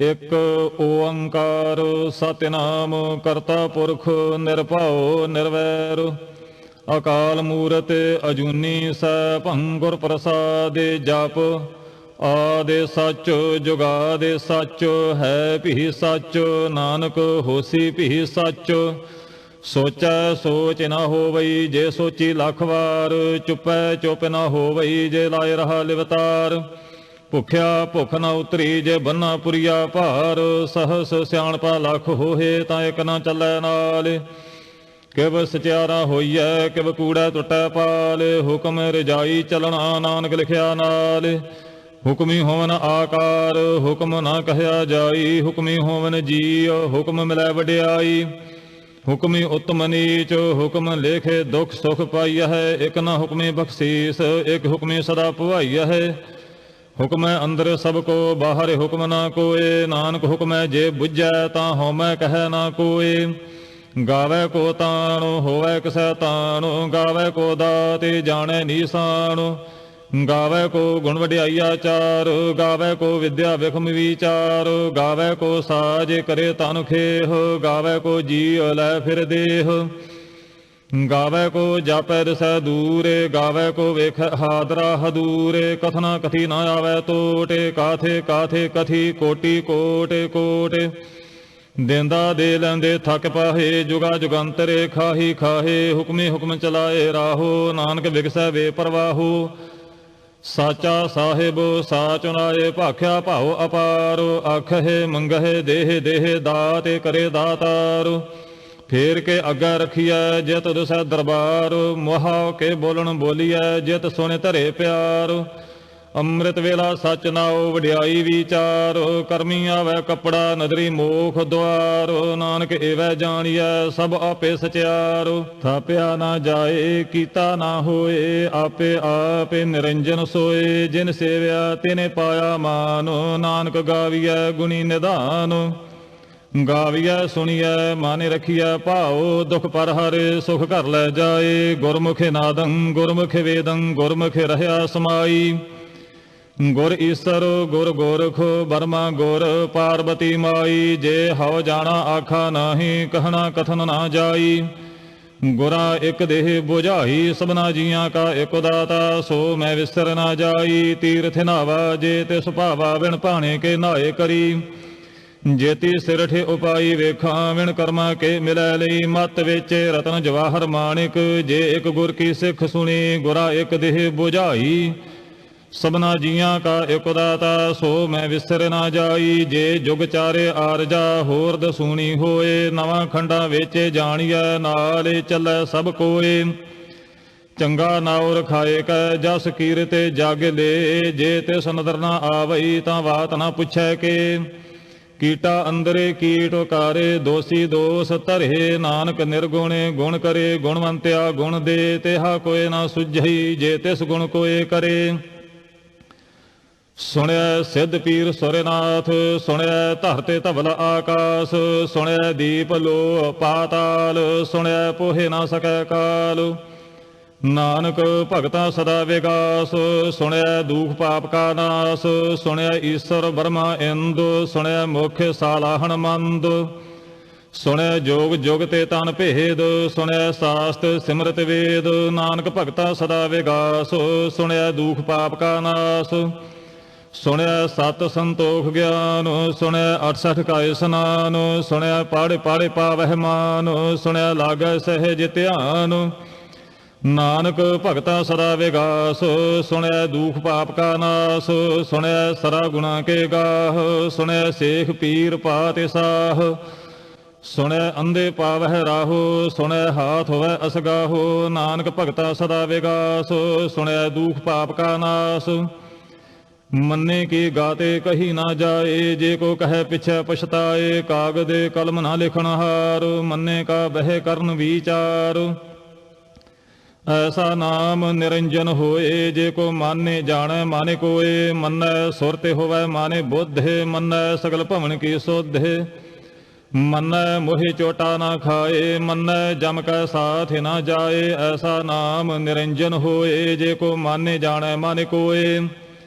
ਇੱਕ ਓੰਕਾਰ ਸਤਿਨਾਮ ਕਰਤਾ ਪੁਰਖ ਨਿਰਭਉ ਨਿਰਵੈਰ ਅਕਾਲ ਮੂਰਤ ਅਜੂਨੀ ਸੈਭੰ ਗੁਰ ਪ੍ਰਸਾਦਿ ਜਪ ਆਦਿ ਸੱਚ ਜੁਗਾਦਿ ਸੱਚ ਹੈ ਭੀ ਸੱਚ ਨਾਨਕ ਹੋਸੀ ਭੀ ਸੱਚ ਸੋਚੈ ਸੋਚ ਨਾ ਹੋਵਈ ਜੇ ਸੋਚੀ ਲੱਖ ਵਾਰ ਚੁੱਪੈ ਚੁੱਪ ਨਾ ਹੋਵਈ ਜੇ ਲਾਇ ਰਹਾ ਲਿਵਤਾਰ ਭੁਖਿਆ ਭੁੱਖ ਨਾ ਉਤਰੀ ਜੇ ਬੰਨਾ ਪੁਰੀਆ ਭਾਰ ਸਹਸ ਸਿਆਣਪਾ ਲੱਖ ਹੋਏ ਤਾਂ ਇੱਕ ਨਾ ਚੱਲੈ ਨਾਲ ਕਿਵ ਸਚਿਆਰਾ ਹੋਈਐ ਕਿਵ ਕੂੜੈ ਟੁੱਟੈ ਪਾਲ ਹੁਕਮ ਰਜਾਈ ਚਲਣਾ ਨਾਨਕ ਲਿਖਿਆ ਨਾਲ ਹੁਕਮੀ ਹੋਵਨ ਆਕਾਰ ਹੁਕਮ ਨਾ ਕਹਿਆ ਜਾਈ ਹੁਕਮੀ ਹੋਵਨ ਜੀ ਹੁਕਮ ਮਿਲੈ ਵਡਿਆਈ ਹੁਕਮੀ ਉਤਮ ਨੀਚ ਹੁਕਮ ਲੇਖੇ ਦੁਖ ਸੁਖ ਪਾਈਆ ਹੈ ਇੱਕ ਨਾ ਹੁਕਮੀ ਬਖਸ਼ੀਸ ਇੱਕ ਹੁਕਮੀ ਸਦਾ ਭਵਾਈਆ ਹੈ ਹੁਕਮੈ ਅੰਦਰ ਸਭ ਕੋ ਬਾਹਰ ਹੁਕਮ ਨਾ ਕੋਏ ਨਾਨਕ ਹੁਕਮੈ ਜੇ ਬੁੱਝੈ ਤਾਂ ਹਉਮੈ ਕਹਿ ਨਾ ਕੋਏ ਗਾਵੇ ਕੋ ਤਾਣ ਹੋਵੇ ਕਿਸੈ ਤਾਣ ਗਾਵੇ ਕੋ ਦਾਤਿ ਜਾਣੈ ਨੀਸਾਨ ਗਾਵੇ ਕੋ ਗੁਣ ਵਡਿਆਈਆ ਚਾਰ ਗਾਵੇ ਕੋ ਵਿਦਿਆ ਵਿਖਮ ਵਿਚਾਰ ਗਾਵੇ ਕੋ ਸਾਜ ਕਰੇ ਤਨ ਖੇਹ ਗਾਵੇ ਕੋ ਜੀ ਲੈ ਫਿਰ ਦੇਹ ਗਾਵੇ ਕੋ ਜਾਪੈ ਦਿਸੈ ਦੂਰੇ ਗਾਵੇ ਕੋ ਵੇਖ ਹਾਦਰਾ ਹਦੂਰੇ ਕਥਨਾ ਕਥੀ ਨਾ ਆਵੈ ਤੋਟੇ ਕਾਥੇ ਕਾਥੇ ਕਥੀ ਕੋਟੀ ਕੋਟੇ ਕੋਟੇ ਦੇਂਦਾ ਦੇ ਲੈਂਦੇ ਥੱਕ ਪਾਹੇ ਜੁਗਾ ਜੁਗੰਤਰੇ ਖਾਹੀ ਖਾਹੇ ਹੁਕਮੇ ਹੁਕਮ ਚਲਾਏ ਰਾਹੋ ਨਾਨਕ ਵਿਗਸੈ ਵੇ ਪਰਵਾਹੋ ਸਾਚਾ ਸਾਹਿਬ ਸਾਚ ਨਾਏ ਭਾਖਿਆ ਭਾਉ ਅਪਾਰ ਆਖੇ ਮੰਗਹਿ ਦੇਹ ਦੇਹ ਦਾਤੇ ਕਰੇ ਦਾਤਾਰ ਫੇਰ ਕੇ ਅੱਗਾ ਰਖੀਐ ਜਿਤ ਦਿਸੈ ਦਰਬਾਰ ਮੁਹਾ ਕੇ ਬੋਲਣ ਬੋਲੀਐ ਜਿਤ ਸੁਣੇ ਧਰੇ ਪਿਆਰ ਅੰਮ੍ਰਿਤ ਵੇਲਾ ਸੱਚ ਨਾਉ ਵਡਿਆਈ ਵਿਚਾਰ ਕਰਮੀ ਆਵੈ ਕੱਪੜਾ ਨਦਰੀ ਮੋਖ ਦੁਆਰ ਨਾਨਕ ਏਵੈ ਜਾਣੀਐ ਸਭ ਆਪੇ ਸਚਿਆਰ ਥਾਪਿਆ ਨਾ ਜਾਏ ਕੀਤਾ ਨਾ ਹੋਏ ਆਪੇ ਆਪੇ ਨਿਰੰਜਨ ਸੋਏ ਜਿਨ ਸੇਵਿਆ ਤਿਨੇ ਪਾਇਆ ਮਾਨ ਨਾਨਕ ਗਾਵੀਐ ਗੁਣੀ ਨਿਧਾਨ ਗਾਵੀਐ ਸੁਣੀਐ ਮਾਨੇ ਰਖੀਐ ਭਾਉ ਦੁਖ ਪਰ ਹਰਿ ਸੁਖ ਘਰ ਲੈ ਜਾਏ ਗੁਰਮੁਖੇ ਨਾਦੰ ਗੁਰਮੁਖੇ ਵੇਦੰ ਗੁਰਮੁਖੇ ਰਹਿਆ ਸਮਾਈ ਗੁਰ ਈਸਰ ਗੁਰ ਗੋਰਖ ਬਰਮਾ ਗੁਰ ਪਾਰਬਤੀ ਮਾਈ ਜੇ ਹਉ ਜਾਣਾ ਆਖਾ ਨਾਹੀ ਕਹਿਣਾ ਕਥਨ ਨਾ ਜਾਈ ਗੁਰਾ ਇੱਕ ਦੇਹ ਬੁਝਾਈ ਸਭਨਾ ਜੀਆਂ ਕਾ ਇੱਕ ਦਾਤਾ ਸੋ ਮੈਂ ਵਿਸਰ ਨਾ ਜਾਈ ਤੀਰਥ ਨਾਵਾ ਜੇ ਤੇ ਸੁਭਾਵਾ ਵਿਣ ਭਾਣੇ ਕੇ ਨਾਏ ਕਰੀ ਜੇਤੀ ਸਿਰਠੇ ਉਪਾਈ ਵੇਖਾਂ ਵਿਣ ਕਰਮਾ ਕੇ ਮਿਲੈ ਲਈ ਮਤ ਵਿੱਚ ਰਤਨ ਜਵਾਹਰ ਮਾਣਿਕ ਜੇ ਇੱਕ ਗੁਰ ਕੀ ਸਿੱਖ ਸੁਣੀ ਗੁਰਾ ਇੱਕ ਦੇਹ ਬੁਝਾਈ ਸਭਨਾ ਜੀਆਂ ਕਾ ਇੱਕ ਦਾਤਾ ਸੋ ਮੈਂ ਵਿਸਰ ਨਾ ਜਾਈ ਜੇ ਜੁਗ ਚਾਰੇ ਆਰਜਾ ਹੋਰ ਦਸੂਣੀ ਹੋਏ ਨਵਾਂ ਖੰਡਾਂ ਵਿੱਚ ਜਾਣੀਐ ਨਾਲ ਚੱਲੈ ਸਭ ਕੋਏ ਚੰਗਾ ਨਾਉ ਰਖਾਏ ਕੈ ਜਸ ਕੀਰਤੇ ਜਗ ਲੇ ਜੇ ਤਿਸ ਨਦਰ ਨਾ ਆਵਈ ਤਾਂ ਬਾਤ ਨਾ ਪੁੱਛੈ ਕੇ ਕੀਟਾ ਅੰਦਰੇ ਕੀਟ ਉਕਾਰੇ ਦੋਸੀ ਦੋਸ ਧਰੇ ਨਾਨਕ ਨਿਰਗੁਣੇ ਗੁਣ ਕਰੇ ਗੁਣਵੰਤਿਆ ਗੁਣ ਦੇ ਤਿਹਾ ਕੋਏ ਨਾ ਸੁਝਈ ਜੇ ਤਿਸ ਗੁਣ ਕੋਏ ਕਰੇ ਸੁਣਿਆ ਸਿੱਧ ਪੀਰ ਸੁਰਨਾਥ ਸੁਣਿਆ ਧਰਤੇ ਧਵਲ ਆਕਾਸ ਸੁਣਿਆ ਦੀਪ ਲੋ ਪਾਤਾਲ ਸੁਣਿਆ ਪੋਹੇ ਨਾ ਸਕੈ ਕਾਲ ਨਾਨਕ ਭਗਤਾ ਸਦਾ ਵਿਗਾਸ ਸੁਣਿਆ ਦੁਖ ਪਾਪ ਕਾ ਨਾਸ ਸੁਣਿਆ ਈਸ਼ਰ ਬਰਮਾ ਇੰਦ ਸੁਣਿਆ ਮੁਖ ਸਾਲਾਹਣ ਮੰਦ ਸੁਣਿਆ ਜੋਗ ਜੁਗ ਤੇ ਤਨ ਭੇਦ ਸੁਣਿਆ ਸਾਸਤ ਸਿਮਰਤ ਵੇਦ ਨਾਨਕ ਭਗਤਾ ਸਦਾ ਵਿਗਾਸ ਸੁਣਿਆ ਦੁਖ ਪਾਪ ਕਾ ਨਾਸ ਸੁਣਿਆ ਸਤ ਸੰਤੋਖ ਗਿਆਨ ਸੁਣਿਆ 68 ਕਾ ਇਸਨਾਨ ਸੁਣਿਆ ਪਾੜੇ ਪਾੜੇ ਪਾਵਹਿ ਮਾਨ ਸੁਣਿਆ ਲਾਗੈ ਸਹਿਜ ਧਿਆਨ ਨਾਨਕ ਭਗਤਾ ਸਦਾ ਵਿਗਾਸ ਸੁਣਿਆ ਦੁਖ ਪਾਪ ਕਾ ਨਾਸ ਸੁਣਿਆ ਸਰਾ ਗੁਣਾ ਕੇ ਗਾਹ ਸੁਣਿਆ ਸੇਖ ਪੀਰ ਪਾਤਿ ਸਾਹ ਸੁਣਿਆ ਅੰਧੇ ਪਾਵਹਿ ਰਾਹੋ ਸੁਣਿਆ ਹਾਥ ਹੋਵੈ ਅਸਗਾਹੋ ਨਾਨਕ ਭਗਤਾ ਸਦਾ ਵਿਗਾਸ ਸੁਣਿਆ ਦੁਖ ਪਾਪ ਕਾ ਨਾਸ ਮੰਨੇ ਕੀ ਗਾਤੇ ਕਹੀ ਨਾ ਜਾਏ ਜੇ ਕੋ ਕਹੈ ਪਿਛੈ ਪਛਤਾਏ ਕਾਗਦੇ ਕਲਮ ਨਾ ਲਿਖਣ ਹਾਰ ਮੰਨੇ ਕਾ ਬਹਿ ਕਰਨ ਵਿਚਾਰ ਐਸਾ ਨਾਮ ਨਿਰੰਜਨ ਹੋਏ ਜੇ ਕੋ ਮਾਨੇ ਜਾਣੈ ਮਾਨੇ ਕੋਏ ਮੰਨੈ ਸੁਰਤੇ ਹੋਵੈ ਮਾਨੇ ਬੁੱਧੇ ਮੰਨੈ ਸਗਲ ਭਵਨ ਕੀ ਸੋਧੇ ਮੰਨੈ ਮੋਹਿ ਚੋਟਾ ਨਾ ਖਾਏ ਮੰਨੈ ਜਮ ਕੈ ਸਾਥ ਨਾ ਜਾਏ ਐਸਾ ਨਾਮ ਨਿਰੰਜਨ ਹੋਏ ਜੇ ਕੋ ਮਾਨੇ ਜਾਣੈ ਮਾਨੇ ਕੋਏ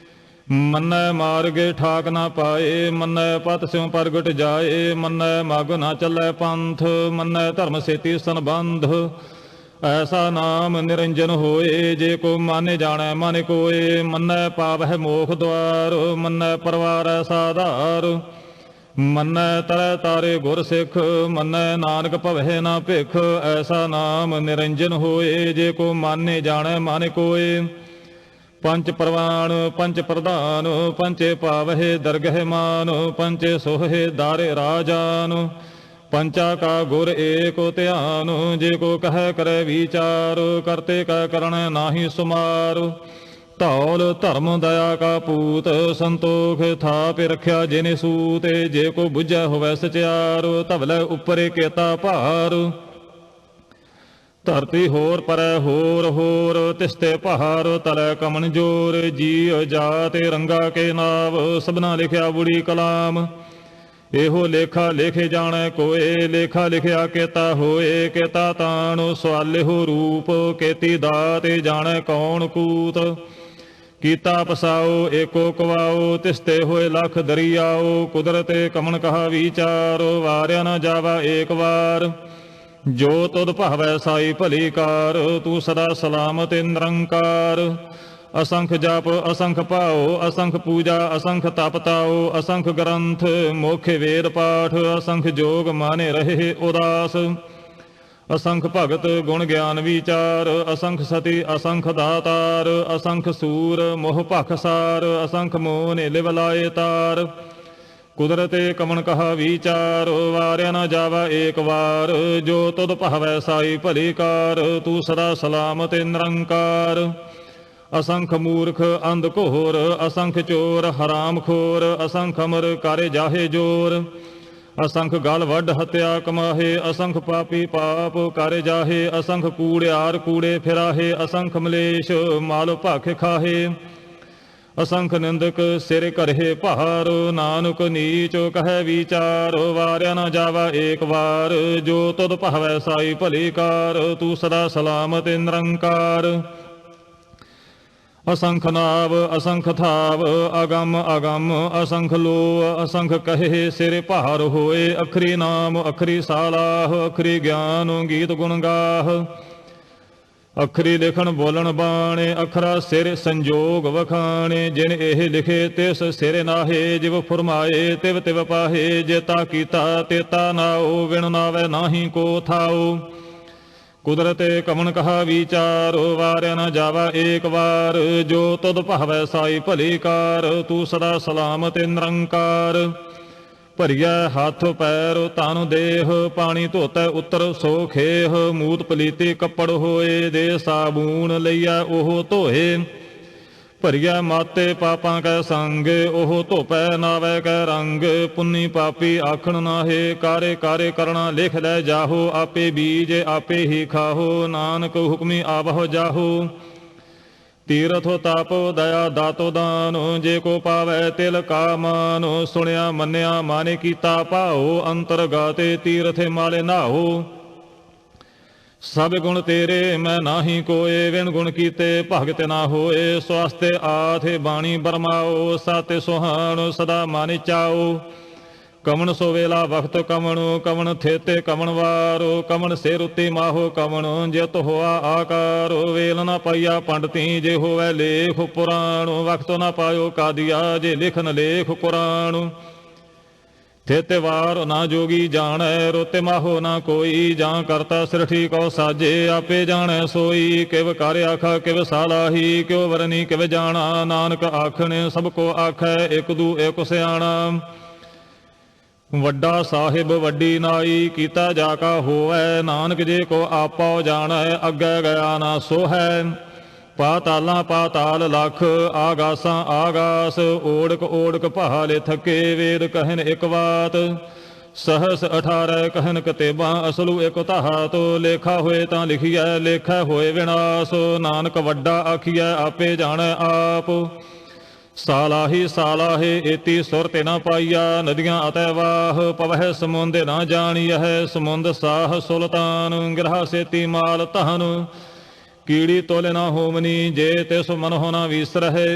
ਮੰਨੈ ਮਾਰਗੇ ਠਾਕ ਨਾ ਪਾਏ, ਮੰਨੈ ਪਤ ਸਿਉ ਪ੍ਰਗਟ ਜਾਏ, ਮੰਨੈ ਮਗ ਨਾ ਚੱਲੈ ਪੰਥ, ਮੰਨੈ ਧਰਮ ਸੇਤੀ ਸੰਬੰਧ। ਐਸਾ ਨਾਮ ਨਿਰੰਜਨ ਹੋਏ, ਜੇ ਕੋ ਮਾਨੇ ਜਾਣੈ ਮਨ ਕੋਏ, ਮੰਨੈ ਪਾਵਹਿ ਮੋਖ ਦੁਆਰ, ਮੰਨੈ ਪਰਵਾਰੈ ਸਾਧਾਰ। ਮੰਨੈ ਤਰੈ ਤਾਰੇ ਗੁਰ ਸਿੱਖ, ਮੰਨੈ ਨਾਨਕ ਭਵਹਿ ਨਾ ਭਿਖ। ਐਸਾ ਨਾਮ ਨਿਰੰਜਨ ਹੋਏ, ਜੇ ਕੋ ਮਾਨੇ ਜਾਣੈ ਮਨ ਕੋਏ। ਪੰਚ ਪ੍ਰਵਾਨ ਪੰਚ ਪ੍ਰਧਾਨ, ਪੰਚੇ ਪਾਵਹਿ ਦਰਗਹਿ ਮਾਨ, ਪੰਚੇ ਸੋਹੇ ਦਾਰੇ ਰਾਜਾਨ। ਪੰਚਾ ਕਾ ਗੁਰ ਏਕੋ ਧਿਆਨ, ਜੇ ਕੋ ਕਹਿ ਕਰੈ ਵਿਚਾਰ, ਕਰਤੇ ਕੈ ਕਰਣੈ ਨਾਹੀ ਸੁਮਾਰ। ਧੌਲ ਧਰਮ ਦਇਆ ਕਾ ਪੂਤ, ਸੰਤੋਖ ਥਾਪ ਰਖਿਆ ਜਿਨੇ ਸੂਤ। ਜੇ ਕੋ ਬੁਝੈ ਹੋਵੈ ਸਚਿਆਰ, ਧਵਲੇ ਉਪਰੇ ਕੇਤਾ ਭਾਰ। ਧਰਤੀ ਹੋਰ ਪਰੈ ਹੋਰ ਹੋਰ, ਤਿਸਤੇ ਪਹਾੜ ਤਲੈ ਕਮਨ ਜੋਰ। ਜੀਅ ਜਾਤ ਰੰਗਾ ਕੇ ਨਾਵ, ਸਭਨਾ ਲਿਖਿਆ ਬੁੜੀ ਕਲਾਮ। ਇਹੋ ਲੇਖਾ ਲਿਖੇ ਜਾਣੈ ਕੋਏ, ਲੇਖਾ ਲਿਖਿਆ ਕੇਤਾ ਹੋਏ। ਕੇਤਾ ਤਾਣ ਸਵਾਲਿਹੋ ਰੂਪ, ਕੇਤੀ ਦਾਤ ਜਾਣੈ ਕੌਣ ਕੂਤ। ਕੀਤਾ ਪਸਾਓ ਏਕੋ ਕਵਾਓ, ਤਿਸਤੇ ਹੋਏ ਲਖ ਦਰਿਆਓ। ਕੁਦਰਤੇ ਕਮਨ ਕਹਾ ਵਿਚਾਰੋ, ਵਾਰਿਆ ਨਾ ਜਾਵਾ ਏਕ ਵਾਰ। ਜੋ ਤੁਧ ਭਾਵੈ ਸਾਈ ਭਲੀ ਕਾਰ, ਤੂੰ ਸਦਾ ਸਲਾਮਤ ਨਿਰੰਕਾਰ। ਅਸੰਖ ਜਪ ਅਸੰਖ ਭਾਉ, ਅਸੰਖ ਪੂਜਾ ਅਸੰਖ ਤਪ ਤਾਉ। ਅਸੰਖ ਗ੍ਰੰਥ ਮੋਖੇ ਵੇਦ ਪਾਠ, ਅਸੰਖ ਜੋਗ ਮਾਨੇ ਰਹੇ ਉਦਾਸ। ਅਸੰਖ ਭਗਤ ਗੁਣ ਗਿਆਨ ਵਿਚਾਰ, ਅਸੰਖ ਸਤੀ ਅਸੰਖ ਦਾਤਾਰ। ਅਸੰਖ ਸੂਰ ਮੋਹ ਭਖਸਾਰ, ਅਸੰਖ ਮੋਹ ਨੇ ਲਿਵ ਲਾਏ ਤਾਰ। ਕੁਦਰਤੇ ਕਮਨ ਕਹਾ ਵਿਚਾਰ, ਵਾਰਿਆ ਨਾ ਜਾਵਾ ਏਕ ਵਾਰ। ਜੋ ਤੁਧ ਭਾਵੈ ਸਾਈ ਭਲੀ ਕਾਰ, ਤੂੰ ਸਦਾ ਸਲਾਮਤ ਨਿਰੰਕਾਰ। ਅਸੰਖ ਮੂਰਖ ਅੰਧ ਘੋਰ, ਅਸੰਖ ਚੋਰ ਹਰਾਮ ਖੋਰ। ਅਸੰਖ ਅਮਰ ਕਾਰੇ ਜਾਹੇ ਜੋਰ, ਅਸੰਖ ਗਲ ਵੱਢ ਹੱਤਿਆ ਕਮਾਹੇ। ਅਸੰਖ ਪਾਪੀ ਪਾਪ ਕਾਰੇ ਜਾਹੇ, ਅਸੰਖ ਕੂੜਿਆਰ ਕੂੜੇ ਫਿਰਾਹੇ। ਅਸੰਖ ਮਲੇਸ਼ ਮਾਲ ਭਖ ਖਾਹੇ, ਅਸੰਖ ਨਿੰਦਕ ਸਿਰ ਕਰਹਿ ਭਾਰ। ਨਾਨਕ ਨੀਚ ਕਹਿ ਵਿਚਾਰ, ਵਾਰਿਆ ਨਾ ਜਾਵਾ ਏਕ ਵਾਰ। ਜੋ ਤੁਧ ਭਾਵੈ ਸਾਈ ਭਲੀ ਕਾਰ, ਤੂੰ ਸਦਾ ਸਲਾਮਤ ਨਿਰੰਕਾਰ। ਅਸੰਖ ਨਾਵ ਅਸੰਖ ਥਾਵ, ਅਗੰਮ ਅਗੰਮ ਅਸੰਖ ਲੋ। ਅਸੰਖ ਕਹੇ ਸਿਰ ਭਾਰ ਹੋਏ, ਅਖਰੀ ਨਾਮ ਅਖਰੀ ਸਾਲਾਹ। ਅਖਰੀ ਗਿਆਨ ਗੀਤ ਗੁਣ ਗਾਹ, ਅਖਰੀ ਲਿਖਣ ਬੋਲਣ ਬਾਣੇ। ਅਖਰਾ ਸਿਰ ਸੰਜੋਗ ਵਖਾਣੇ, ਜਿਨ ਇਹ ਲਿਖੇ ਤਿਸ ਸਿਰ ਨਾਹੇ। ਜਿਵ ਫੁਰਮਾਏ ਤਿਵ ਤਿਵ ਪਾਹੇ, ਜੇਤਾ ਕੀਤਾ ਤੇਤਾ ਨਾਉ। ਵਿਣ ਨਾਵੈ ਨਾਹੀ ਕੋ ਥਾਉ। ਕੁਦਰਤੇ ਕਮਨ ਕਹਾ ਵਿਚਾਰ, ਵਾਰਿਆ ਨਾ ਜਾਵਾ ਏਕ ਵਾਰ। ਜੋ ਤੁਧ ਭਾਵੈ ਸਾਈ ਭਲੀ ਕਾਰ, ਤੂੰ ਸਦਾ ਸਲਾਮਤ ਨਿਰੰਕਾਰ। ਭਰੀਐ ਹੱਥ ਪੈਰ ਤਨ ਦੇਹ, ਪਾਣੀ ਧੋਤੈ ਉਤਰ ਸੋ ਖੇਹ। ਮੂਤ ਪਲੀਤੀ ਕੱਪੜ ਹੋਏ, ਦੇ ਸਾਬੂਨ ਲਈਐ ਉਹ ਧੋਏ। ਭਰੀਐ ਮਾਤੇ ਪਾਪਾਂ ਕੈ ਸੰਗ, ਉਹ ਧੋਪੈ ਨਾਵੈ ਕੈ ਰੰਗ। ਪੁੰਨੀ ਪਾਪੀ ਆਖਣ ਨਾਹੇ, ਕਾਰੇ ਕਾਰੇ ਕਰਣਾ ਲਿਖ ਲੈ ਜਾਹੋ। ਆਪੇ ਬੀਜ ਆਪੇ ਹੀ ਖਾਹੋ, ਨਾਨਕ ਹੁਕਮੀ ਆਵਹੁ ਜਾਹੋ। ਤੀਰਥ ਤਪ ਦਇਆ ਦਾਤੋ ਦਾਨ, ਜੇ ਕੋ ਪਾਵੈ ਤਿਲ ਕਾ ਮਾਨ। ਸੁਣਿਆ ਮੰਨਿਆ ਮਾਨੇ ਕੀਤਾ ਭਾਉ, ਅੰਤਰ ਗਾਤੇ ਤੀਰਥੇ ਮਾਲੇ ਨਾਹੋ। ਸਭ ਗੁਣ ਤੇਰੇ ਮੈਂ ਨਾਹੀ ਕੋਏ, ਵਿਣ ਗੁਣ ਕੀਤੇ ਭਗਤ ਨਾ ਹੋਏ। ਸਵਾਸਤੇ ਆਥੇ ਬਾਣੀ ਬਰਮਾਓ, ਸਾਤੇ ਸੁਹਾਣ ਸਦਾ ਮਨ ਚਾਓ। ਕਮਣ ਸੋ ਵੇਲਾ ਵਖਤ ਕਮਣ, ਕਮਣ ਥੇਤੇ ਕਮਣ ਵਾਰੋ। ਕਮਣ ਸਿਰ ਉੱਤੇ ਮਾਹੋ ਕਮਣ, ਜਿਤ ਹੋਆ ਆਕਾਰ। ਵੇਲ ਨਾ ਪਾਈਆ ਪੰਡਤੀ, ਜੇ ਹੋਵੈ ਲੇਖ ਪੁਰਾਣ। ਵਖਤ ਨਾ ਪਾਇਓ ਕਾਦੀਆ, ਜੇ ਲਿਖਨ ਲੇਖ ਕੁਰਾਨ। ਥੇਤੇ ਵਾਰ ਨਾ ਜੋਗੀ ਜਾਣੈ, ਰੋਤੇ ਮਾਹੋ ਨਾ ਕੋਈ। ਜਾਂ ਕਰਤਾ ਸਿਰਠੀ ਕਉ ਸਾਜੇ, ਆਪੇ ਜਾਣੈ ਸੋਈ। ਕਿਵ ਕਰ ਆਖਾ ਕਿਵ ਸਾਲਾਹੀ, ਕਿਉ ਵਰਨੀ ਕਿਵ ਜਾਣਾ। ਨਾਨਕ ਆਖਣੇ ਸਭ ਕੋ ਆਖੈ, ਇਕ ਦੂ ਇਕ ਸਿਆਣਾ। ਵੱਡਾ ਸਾਹਿਬ ਵੱਡੀ ਨਾਈ, ਕੀਤਾ ਜਾ ਕਾ ਹੋਵੈ। ਨਾਨਕ ਜੇ ਕੋ ਆਪੋ ਜਾਣੈ, ਅੱਗੇ ਗਿਆ ਨਾ ਸੋਹੈ। ਪਾਤਾਲਾਂ ਪਾਤਾਲ ਲਖ, ਆਗਾਸਾਂ ਆਗਾਸ। ਓੜਕ ਓੜਕ ਭਾਲੇ ਥਕੇ, ਵੇਦ ਕਹਿਨ ਇਕ ਬਾਤ। सहस 18 कहन कतेबा असलू एक धात लेखा होए तां लिखिए लेखा होए विनाश नानक वड्डा आखिए आपे जाने आप सालाही सालाहे एती सुरते न पाइया नदियां अतै वाह पवह समुंद न जानियह समुंद साह सुल्तान गिरहा सेती माल तहन कीड़ी तोले न होमनी जे तिस मन हो न विसरहे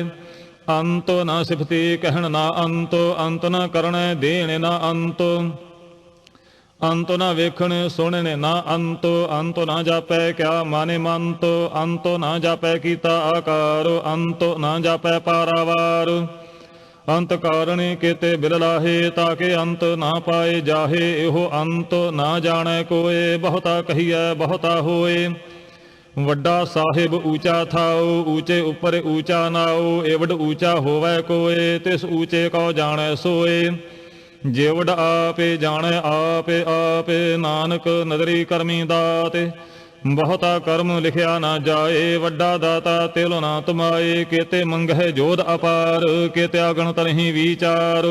ਅੰਤ ਨਾ ਸਿਫਤੀ ਕਹਿਣ ਨਾ ਅੰਤ, ਅੰਤ ਨਾ ਕਰਣੈ ਦੇਣ ਨਾ ਅੰਤ, ਅੰਤ ਨਾ ਵੇਖਣ ਸੁਣਨ ਨਾ ਅੰਤ, ਅੰਤ ਨਾ ਜਾਪੈ ਕਿਆ ਮਾਨੇ ਮੰਤ, ਅੰਤ ਨਾ ਜਾਪੈ ਕੀਤਾ ਆਕਾਰ, ਅੰਤ ਨਾ ਜਾਪੈ ਪਾਰਾਵਾਰ, ਅੰਤ ਕਾਰਣ ਕੀਤੇ ਬਿਰਲਾਹੇ, ਤਾਕੇ ਅੰਤ ਨਾ ਪਾਏ ਜਾਹੇ, ਇਹੋ ਅੰਤ ਨਾ ਜਾਣੈ ਕੋਏ, ਬਹੁਤਾ ਕਹੀਐ ਬਹੁਤਾ ਹੋਏ। ਵੱਡਾ ਸਾਹਿਬ ਊਚਾ ਥਾਉ, ਊਚੇ ਉੱਪਰ ਊਚਾ ਨਾਉ, ਏਵਡ ਊਚਾ ਹੋਵੈ ਕੋਏ, ਤਿਸ ਊਚੇ ਕਉ ਜਾਣੈ ਸੋਏ। ਜੇਵਡ ਆਪੇ ਜਾਣੈ ਆਪੇ ਆਪੇ, ਨਾਨਕ ਨਦਰੀ ਕਰਮੀ ਦਾਤੇ, ਬਹੁਤਾ ਕਰਮ ਲਿਖਿਆ ਨਾ ਜਾਏ, ਵੱਡਾ ਦਾਤਾ ਤਿਲ ਨਾ ਤੁਮਾਏ। ਕੇਤੇ ਮੰਗਹਿ ਜੋਧ ਅਪਾਰ, ਕੇਤੇ ਅਗਣਤ ਨਹੀਂ ਵਿਚਾਰ,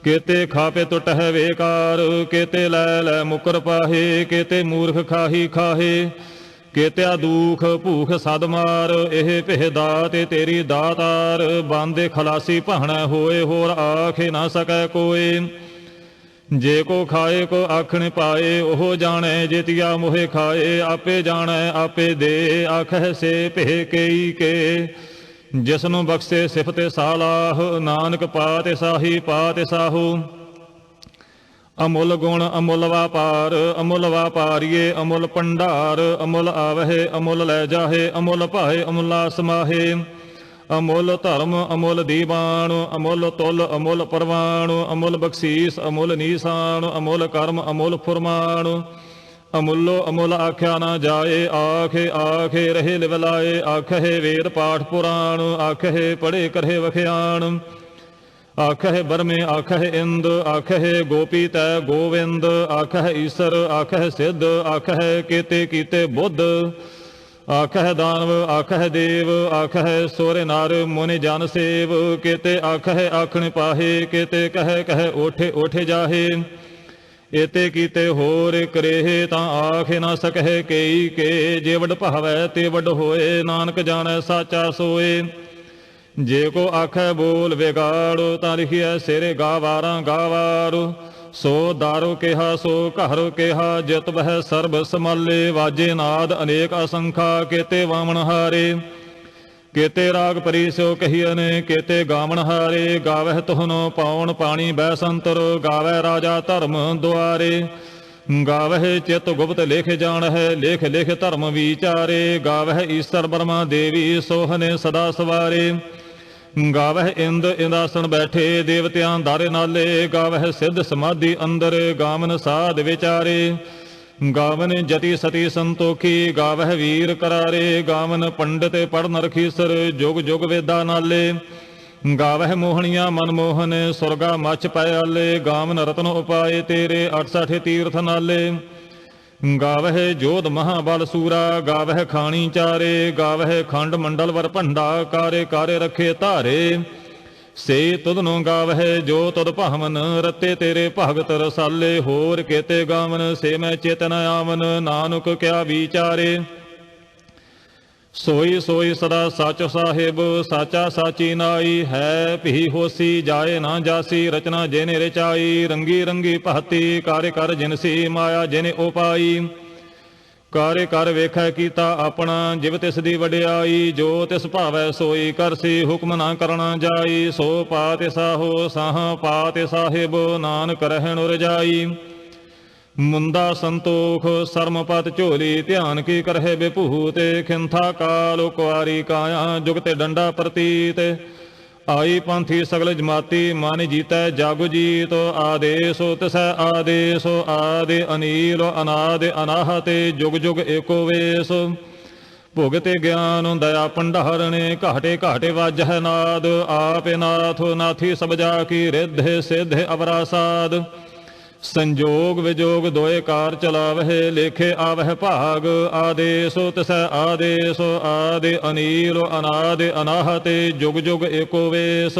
ਕੇਤੇ ਖਾਪੇ ਟੁੱਟਹਿ ਵੇਕਾਰ, ਕੇਤੇ ਲੈ ਲੈ ਮੁਕਰ ਪਾਹੇ, ਕੇਤੇ ਮੂਰਖ ਖਾਹੀ ਖਾਹੇ, ਕੇਤਿਆ ਦੁਖ ਭੂਖ ਸਦ ਮਾਰ। ਇਹ ਭਿਹ ਦਾਤੇ ਤੇਰੀ ਦਾਤਾਰ, ਬਾਂਦੇ ਖਲਾਸੀ ਭਾਣੈ ਹੋਏ, ਹੋਰ ਆਖੇ ਨਾ ਸਕੈ ਕੋਏ। ਜੇ ਕੋ ਖਾਏ ਕੋ ਆਖਣ ਪਾਏ, ਉਹ ਜਾਣੈ ਜੇਤੀਆ ਮੋਹਿ ਖਾਏ, ਆਪੇ ਜਾਣੈ ਆਪੇ ਦੇ, ਆਖਹਿ ਸੇ ਭਿਹ ਕੇਈ ਕੇ। ਜਿਸਨੂੰ ਬਖਸ਼ੇ ਸਿਫਤੇ ਸਾਲਾਹ, ਨਾਨਕ ਪਾਤੇ ਸਾਹੀ ਪਾਤੇ ਸਾਹੂ। ਅਮੁੱਲ ਗੁਣ ਅਮੁੱਲ ਵਾਪਾਰ, ਅਮੁੱਲ ਵਾਪਾਰੀਏ ਅਮੁੱਲ ਭੰਡਾਰ, ਅਮੁੱਲ ਆਵਹਿ ਅਮੁੱਲ ਲੈ ਜਾਹੇ, ਅਮੁੱਲ ਭਾਏ ਅਮੁੱਲਾ ਸਮਾਹੇ। ਅਮੁੱਲ ਧਰਮ ਅਮੁੱਲ ਦੀਵਾਨ, ਅਮੁੱਲ ਤੁਲ ਅਮੁੱਲ ਪਰਵਾਨ, ਅਮੁੱਲ ਬਖਸ਼ੀਸ ਅਮੁੱਲ ਨੀਸਾਨ, ਅਮੁੱਲ ਕਰਮ ਅਮੁੱਲ ਫੁਰਮਾਨ। ਅਮੁੱਲੋ ਅਮੁੱਲ ਆਖਿਆ ਨਾ ਜਾਏ, ਆਖੇ ਆਖੇ ਰਹੇ ਲਿਵਲਾਏ, ਆਖੇ ਵੇਦ ਪਾਠ ਪੁਰਾਣ, ਆਖੇ ਪੜ੍ਹੇ ਕਰਹਿ ਵਖਿਆਣ। ਆਖਹਿ ਬਰਮੇ ਆਖਹਿ ਇੰਦ, ਆਖਹਿ ਗੋਪੀ ਤੈ ਗੋਵਿੰਦ, ਆਖਹਿ ਈਸਰ ਆਖਹਿ ਸਿੱਧ, ਆਖਹਿ ਕੇਤੇ ਕੀਤੇ ਬੁੱਧ। ਆਖਹਿ ਦਾਨਵ ਆਖਹਿ ਦੇਵ, ਆਖਹਿ ਸੋਰੇ ਨਰ ਮੁਨਿ ਜਨ ਸੇਵ, ਕੇਤੇ ਆਖਹਿ ਆਖਣ ਪਾਹੇ, ਕੇਤੇ ਕਹਿ ਕਹਿ ਓਠੇ ਓਠੇ ਜਾਹੇ। ਏਤੇ ਕੀਤੇ ਹੋਰ ਕਰੇਹ, ਤਾਂ ਆਖ ਨਾ ਸਕਹਿ ਕੇਈ ਕੇ। ਜੇ ਵਡ ਭਾਵੈ ਤੇ ਵਡ ਹੋਏ, ਨਾਨਕ ਜਾਣੈ ਸਾਚਾ ਸੋਏ। ਜੇ ਕੋ ਆਖੈ ਬੋਲ ਵਿਗਾੜੋ, ਤਾਂ ਲਿਖਿਐ ਸਿਰੇ ਗਾਵਾਰਾਂ ਗਾਵਾਰ। ਸੋ ਦਾਰੋ ਕਿਹਾ ਸੋ ਘਰ ਕਿਹਾ, ਜਿਤ ਬਹਿ ਸਰਬ ਸਮਾਲੇ। ਵਾਜੇ ਨਾਦ ਅਨੇਕ ਅਸੰਖਾ, ਕੇਤੇ ਵਾਮਣ ਹਾਰੇ, ਕੇਤੇ ਰਾਗ ਪਰੀ ਸੋ ਕਹੀਅਨ, ਕੇਤੇ ਗਾਵਣ ਹਾਰੇ। ਗਾਵਹਿ ਤੁਹਨੋ ਪਾਉਣ ਪਾਣੀ ਬੈ ਸੰਤਰ, ਗਾਵੈ ਰਾਜਾ ਧਰਮ ਦੁਆਰੇ। ਗਾਵਹਿ ਚਿਤ ਗੁਪਤ ਲਿਖ ਜਾਣਹਿ, ਲਿਖ ਲਿਖ ਧਰਮ ਵਿਚਾਰੇ। ਗਾਵਹਿ ਈਸਰ ਬਰਮਾ ਦੇਵੀ, ਸੋਹਨੇ ਸਦਾ ਸਵਾਰੇ। ਗਾਵਹਿ ਇੰਦ ਇੰਦਾਸਣ ਬੈਠੇ, ਦੇਵਤਿਆਂ ਦਾਰੇ ਨਾਲੇ। ਗਾਵਹਿ ਸਿੱਧ ਸਮਾਧੀ ਅੰਦਰ, ਗਾਵਨ ਸਾਧ ਵਿਚਾਰੇ। ਗਾਵਨ ਜਤੀ ਸਤੀ ਸੰਤੋਖੀ, ਗਾਵਹਿ ਵੀਰ ਕਰਾਰੇ। ਗਾਵਨ ਪੰਡਿਤ ਪੜ੍ਹਨ ਰਖੀਸਰ, ਜੁਗ ਜੁਗ ਵੇਦਾ ਨਾਲੇ। ਗਾਵਹਿ ਮੋਹਣੀਆਂ ਮਨਮੋਹਨ, ਸੁਰਗਾ ਮੱਛ ਪਿਆਲੇ। ਗਾਵਨ ਰਤਨ ਉਪਾਏ ਤੇਰੇ, 68 ਤੀਰਥ ਨਾਲੇ। ਗਾਵਹਿ ਜੋਧ ਮਹਾਬਲ ਸੂਰਾ, ਗਾਵਹਿ ਖਾਣੀ ਚਾਰੇ। ਗਾਵਹਿ ਖੰਡ ਮੰਡਲ ਵਰ ਭੰਡਾ, ਕਾਰੇ ਕਾਰੇ ਰੱਖੇ ਧਾਰੇ। ਸੇ ਤੁਧਨੋਂ ਗਾਵਹਿ ਜੋ ਤੁਧ ਭਾਵਨ, ਰਤੇ ਤੇਰੇ ਭਗਤ ਰਸਾਲੇ। ਹੋਰ ਕੇਤੇ ਗਾਵਨ ਸੇ ਮੈਂ ਚੇਤਨ ਆਵਨ, ਨਾਨਕ ਕਿਆ ਵਿਚਾਰੇ। ਸੋਈ ਸੋਈ ਸਦਾ ਸੱਚ ਸਾਹਿਬ, ਸਾਚਾ ਸਾਚੀ ਨਾਈ। ਹੈ ਭੀ ਹੋਸੀ ਜਾਏ ਨਾ ਜਾਸੀ, ਰਚਨਾ ਜਿਨੇ ਰਚਾਈ। ਰੰਗੀ ਰੰਗੀ ਭਹਤੀ, ਕਾਰੇ ਕਰ ਜਿਨਸੀ, ਮਾਇਆ ਜਿਨੇ ਉਪਾਈ। ਕਾਰੇ ਕਰ ਵੇਖੈ ਕੀਤਾ ਆਪਣਾ, ਜਿਵ ਤਿਸ ਦੀ ਵਡਿਆਈ। ਜੋ ਤਿਸ ਭਾਵੈ ਸੋਈ ਕਰਸੀ, ਹੁਕਮ ਨਾ ਕਰਨਾ ਜਾਈ। ਸੋ ਪਾਤਿ ਸਾਹੋ ਸਾਹ ਪਾਤਿ ਸਾਹਿਬ, ਨਾਨਕ ਰਹਿਣ ਰਜਾਈ। ਮੁੰਦਾ ਸੰਤੋਖ ਸਰਮਪਤ ਝੋਲੀ, ਧਿਆਨ ਕੀ ਕਰਹਿ ਬਿਭੂਤ। ਖਿੰਥਾ ਕਾਲ ਕੁਆਰੀ ਕਾਇਆ, ਜੁਗਤੇ ਡੰਡਾ ਪ੍ਰਤੀਤ। ਆਈ ਪੰਥੀ ਸਗਲ ਜਮਾਤੀ, ਮਨ ਜੀਤੈ ਜਗ ਜੀਤ। ਆਦੇਸ ਤਿਸੈ ਆਦੇਸ, ਆਦਿ ਅਨੀਲ ਅਨਾਦਿ ਅਨਾਹਤੇ। ਜੁਗ ਜੁਗ ਏਕੋ ਵੇਸ, ਭੁਗਤੇ ਗਿਆਨ ਦਇਆ ਭੰਡਾਰਣੇ। ਘਾਟੇ ਘਾਟੇ ਵਾਜਹਿ ਨਾਦ, ਆਪੇ ਨਾਥ ਨਾਥੀ ਸਭ ਜਾ ਕੀ। ਰਿੱਧ ਸਿੱਧ ਅਵਰਾ ਸਾਧ, ਸੰਜੋਗ ਵਿਜੋਗ ਦੋਏ ਕਾਰ ਚਲਾਵਹਿ। ਲੇਖੇ ਆਵਹਿ ਭਾਗ, ਆਦੇਸ ਤਿਸੈ ਆਦੇਸ। ਆਦਿ ਅਨੀਲ ਅਨਾਦਿ ਅਨਾਹਤੇ, ਜੁਗ ਜੁਗ ਏਕੋ ਵੇਸ।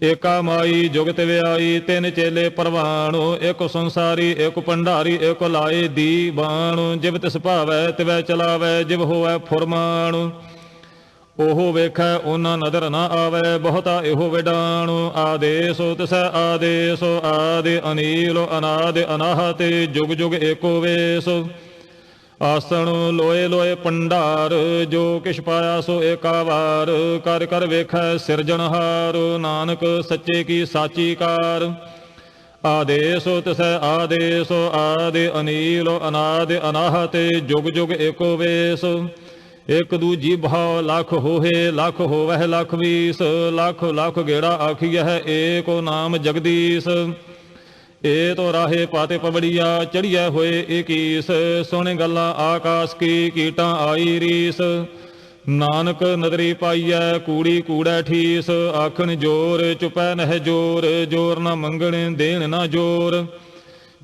ਏਕਾ ਮਾਈ ਜੁਗਤ ਵਿਆਈ, ਤਿੰਨ ਚੇਲੇ ਪਰਵਾਣੋ। ਇੱਕ ਸੰਸਾਰੀ ਇੱਕ ਭੰਡਾਰੀ, ਇੱਕ ਲਾਏ ਦੀਵਾਨ। ਜਿਵ ਤਿਸ ਭਾਵੈ ਤਿਵੈ ਚਲਾਵੈ, ਜਿਵ ਹੋਵੈ ਫੁਰਮਾਨ। ਉਹ ਵੇਖੈ ਉਹਨਾਂ ਨਦਰ ਨਾ ਆਵੈ, ਬਹੁਤਾ ਇਹੋ ਵਿਡਾਣ। ਆਦੇਸ ਤਿਸੈ ਆਦੇਸ, ਆਦਿ ਅਨੀਲ ਅਨਾਦਿ ਅਨਾਹਤੇ। ਜੁਗ ਜੁਗ ਏਕੋ ਵੇਸ। ਆਸਣ ਲੋਏ ਲੋਏ ਭੰਡਾਰ, ਜੋ ਕਿਛ ਪਾਇਆ ਸੋ ਏਕਾ ਵਾਰ। ਕਰ ਕਰ ਵੇਖੈ ਸਿਰਜਣਹਾਰ, ਨਾਨਕ ਸੱਚੇ ਕੀ ਸਾਚੀ ਕਾਰ। ਆਦੇਸੋ ਤਿਸੈ ਆਦੇਸੋ, ਆਦਿ ਅਨੀਲ ਅਨਾਦਿ ਅਨਾਹਤ, ਜੁਗ ਜੁਗ ਏਕੋ ਵੇਸ। ਇਕ ਦੂਜੀ ਭਾਉ ਲਖ ਹੋਏ, ਲਖ ਹੋਵਹਿ ਲਖ ਵੀਸ। ਲਖ ਲਖ ਗੇੜਾ ਆਖੀਐ, ਏਕੋ ਨਾਮ ਜਗਦੀਸ਼। ਏ ਤੋ ਰਾਹੇ ਪਾਤੇ ਪਵੜੀਆ, ਚੜੀਐ ਹੋਏ ਇਕੀਸ। ਸੁਣ ਗੱਲਾਂ ਆਕਾਸ ਕੀ, ਕੀਟਾਂ ਆਈ ਰੀਸ। ਨਾਨਕ ਨਦਰੀ ਪਾਈਐ, ਕੂੜੀ ਕੂੜੈ ਠੀਸ। ਆਖਣ ਜੋਰ, ਚੁਪੈ ਨਹਿ ਜੋਰ। ਜੋਰ ਨਾ ਮੰਗਣ, ਦੇਣ ਨਾ ਜੋਰ।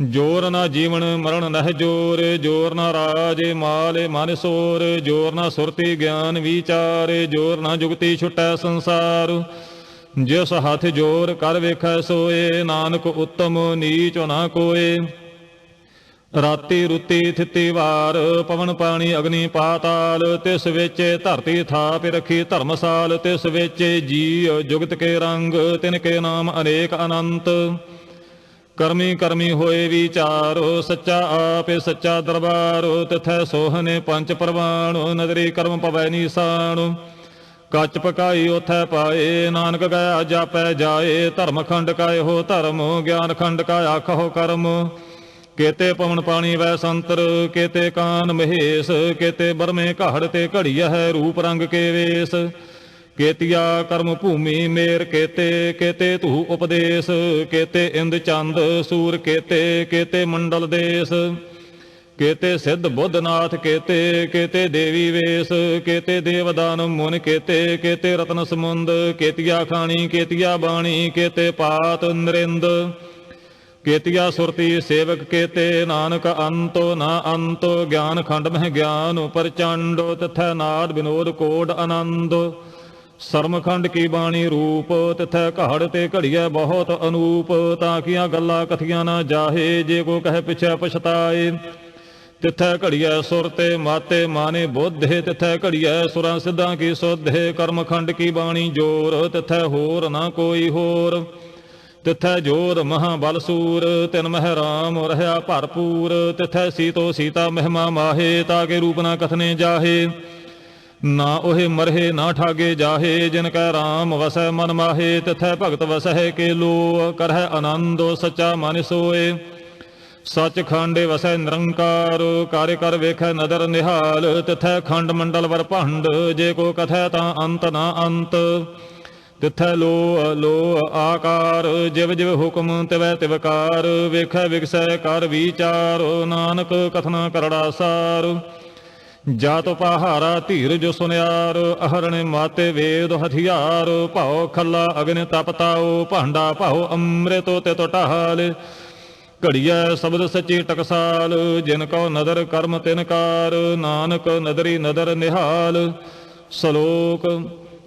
ਜੋਰ ਨਾ ਜੀਵਨ, ਮਰਨ ਨਹਿ ਜੋਰ। ਜੋਰ ਨਾ ਰਾਜ, ਮਾਲ ਮਨ ਸੋਰ। ਜੋਰ ਨਾ ਸੁਰਤੀ, ਗਿਆਨ ਵਿਚਾਰ। ਜੋਰ ਨਾ ਜੁਗਤੀ, ਛੁਟੈ ਸੰਸਾਰ। ਜਿਸ ਹੱਥ ਜੋਰ ਕਰ ਵੇਖੈ ਸੋਏ, ਨਾਨਕ ਉੱਤਮ ਨੀਚ ਨਾ ਕੋਏ। ਰਾਤੀ ਰੁੱਤੀ ਥਿੱਤੀ ਵਾਰ, ਪਵਨ ਪਾਣੀ ਅਗਨੀ ਪਾਤਾਲ। ਤਿਸ ਵਿੱਚ ਧਰਤੀ ਥਾਪ ਰਖੀ ਧਰਮਸਾਲ। ਤਿਸ ਵਿੱਚ ਜੀ ਜੁਗਤ ਕੇ ਰੰਗ, ਤਿਨ ਕੇ ਨਾਮ ਅਨੇਕ ਅਨੰਤ। ਕਰਮੀ ਕਰਮੀ ਹੋਏ ਵਿਚਾਰੋ, ਸੱਚਾ ਆਪੇ ਸੱਚਾ ਦਰਬਾਰੋ। ਤਿਥੈ ਸੋਹਨੇ ਪੰਚ ਪ੍ਰਵਾਣ, ਨਦਰੀ ਕਰਮ ਪਵੈ ਨੀਸਾਨ। ਕੱਚ ਪਕਾਈ ਉਥੈ ਪਾਏ, ਨਾਨਕ ਗਿਆ ਜਾਪੈ ਜਾਏ। ਧਰਮ ਖੰਡ ਕਾਇ ਹੋ ਧਰਮ, ਗਿਆਨ ਖੰਡ ਕਾ ਆਖੋ ਕਰਮ। ਕੇਤੇ ਪਵਨ ਪਾਣੀ ਵੈ ਸੰਤਰ, ਕੇਤੇ ਕਾਨ ਮਹੇਸ਼। ਕੇਤੇ ਬਰਮੇ ਘਾੜ ਤੇ ਘੜੀਐ, ਰੂਪ ਰੰਗ ਕੇ ਵੇਸ। ਕੇਤੀਆ ਕਰਮ ਭੂਮੀ ਮੇਰ, ਕੇਤੇ ਕੇਤੇ ਧੂ ਉਪਦੇਸ਼। ਕੇਤੇ ਇੰਦ ਚੰਦ ਸੂਰ, ਕੇਤੇ ਕੇਤੇ ਮੰਡਲ ਦੇਸ। ਕੇਤੇ ਸਿੱਧ ਬੁੱਧਨਾਥ, ਕੇਤੇ ਕੇਤੇ ਦੇਵੀ ਵੇਸ। ਕੇਤੇ ਦੇਵਦਾਨ ਮੁਨ, ਕੇਤੇ ਕੇਤੇ ਰਤਨ ਸਮੁੰਦ। ਕੇਤੀਆ ਖਾਣੀ ਕੇਤੀਆ ਬਾਣੀ, ਕੇਤੇ ਪਾਤ ਨਰਿੰਦ। ਕੇਤੀਆ ਸੁਰਤੀ ਸੇਵਕ, ਕੇਤੇ ਨਾਨਕ ਅੰਤੋ ਨਾ ਅੰਤੋ। ਗਿਆਨ ਖੰਡ ਮਹਿ ਗਿਆਨ ਪ੍ਰਚੰਡ, ਤਿਥੈ ਨਾਦ ਵਿਨੋਦ ਕੋਡ ਆਨੰਦ। ਸਰਮਖੰਡ ਕੀ ਬਾਣੀ ਰੂਪ, ਤਿਥੈ ਘਾੜ ਤੇ ਘੜੀਐ ਬਹੁਤ ਅਨੂਪ। ਤਾਂ ਕੀਆਂ ਗੱਲਾਂ ਕਥੀਆਂ ਨਾ ਜਾਹੇ, ਜੇ ਕੋ ਕਹਿ ਪਿਛੈ ਪਛਤਾਏ। ਤਿਥੈ ਘੜੀਐ ਸੁਰ ਤੇ ਮਾਤੇ ਮਾਨੇ ਬੋਧੇ, ਤਿਥੈ ਘੜੀਐ ਸੁਰਾਂ ਸਿੱਧਾਂ ਕੀ ਸੋਧੇ। ਕਰਮਖੰਡ ਕੀ ਬਾਣੀ ਜੋਰ, ਤਿਥੈ ਹੋਰ ਨਾ ਕੋਈ ਹੋਰ। ਤਿਥੈ ਜੋਰ ਮਹਾਬਲ ਸੂਰ, ਤਿਨ ਮਹਿ ਰਾਮ ਰਹਿਆ ਭਰਪੂਰ। ਤਿਥੈ ਸੀਤੋ ਸੀਤਾ ਮਹਿਮਾ ਮਾਹੇ, ਤਾਕੇ ਰੂਪ ਨਾ ਕਥਨੇ ਜਾਹੇ। ਨਾ ਉਹੇ ਮਰਹੇ ਨਾ ਠਾਗੇ ਜਾਹੇ, ਜਿਨ ਕੈ ਰਾਮ ਵਸੈ ਮਨ ਮਾਹੇ। ਤਿਥੈ ਭਗਤ ਵਸਹਿ ਕੇ ਲੋ, ਕਰਹਿ ਆਨੰਦੋ ਸੱਚਾ ਮਨ ਸੋਏ। ਸੱਚ ਖੰਡੇ ਵਸੈ ਨਿਰੰਕਾਰ, ਕਾਰਿ ਕਰ ਵੇਖੈ ਨਦਰ ਨਿਹਾਲ। ਤਿਥੈ ਖੰਡ ਮੰਡਲ ਵਰ ਭੰਡ, ਜੇ ਕੋ ਕਥੈ ਤਾਂ ਅੰਤ ਨਾ ਅੰਤ। ਤਿਥੈ ਲੋ ਲੋ ਆਕਾਰ, ਜਿਵ ਜਿਵ ਹੁਕਮ ਤਿਵੈ ਤਿਵਕਾਰ। ਵੇਖੈ ਵਿਗਸੈ ਕਰ ਵਿਚਾਰ, ਨਾਨਕ ਕਥਨਾ ਕਰੜਾ ਸਾਰ। ਜਾਤ ਪਹਾਰਾ ਧੀਰਜ ਸੁਨਿਆਰ, ਅਹਰਣ ਮਾਤੇ ਵੇਦ ਹਥਿਆਰ। ਭਾਉ ਖੱਲਾ ਅਗਨ ਤਪਤਾਓ, ਭਾਂਡਾ ਭਾਉ ਅੰਮ੍ਰਿਤੋ ਤਿਤੁ ਢਾਲ। ਘੜੀਐ ਸ਼ਬਦ ਸੱਚੀ ਟਕਸਾਲ, ਜਿਨ ਕਉ ਨਦਰ ਕਰਮ ਤਿਨਕਾਰ। ਨਾਨਕ ਨਦਰੀ ਨਦਰ ਨਿਹਾਲ। ਸਲੋਕ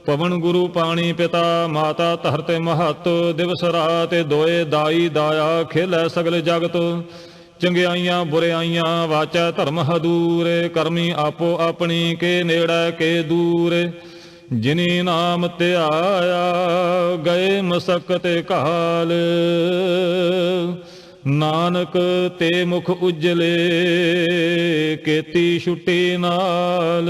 ਪਵਨ ਗੁਰੂ ਪਾਣੀ ਪਿਤਾ, ਮਾਤਾ ਧਰਤ ਮਹਤ। ਦਿਵਸ ਰਾਤ ਦੋਏ ਦਾਈ ਦਾਇਆ, ਖੇਲੈ ਸਗਲ ਜਗਤ। ਚੰਗਿਆਈਆਂ ਬੁਰਿਆਈਆਂ ਵਾਚੈ ਧਰਮ ਹਦੂਰ। ਕਰਮੀ ਆਪੋ ਆਪਣੀ, ਕੇ ਨੇੜੇ ਕੇ ਦੂਰ। ਜਿਨੀ ਨਾਮ ਧਿਆਇਆ, ਗਏ ਮਸਕਤ ਕਾਲ। ਨਾਨਕ ਤੇ ਮੁਖ ਉਜਲੇ, ਕੇਤੀ ਛੁੱਟੀ ਨਾਲ।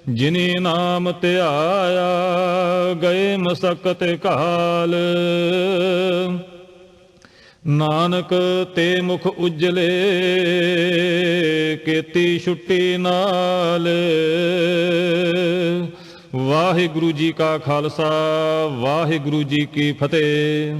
ਜਿਨੀ ਨਾਮ ਧਿਆਇਆ, ਗਏ ਮਸਕਤ ਕਾਲ। ਨਾਨਕ ਤੇ ਮੁਖ ਉਜਲੇ, ਕੇਤੀ ਛੁੱਟੀ ਨਾਲ। ਵਾਹਿਗੁਰੂ ਜੀ ਕਾ ਖਾਲਸਾ, ਵਾਹਿਗੁਰੂ ਜੀ ਕੀ ਫਤਿਹ।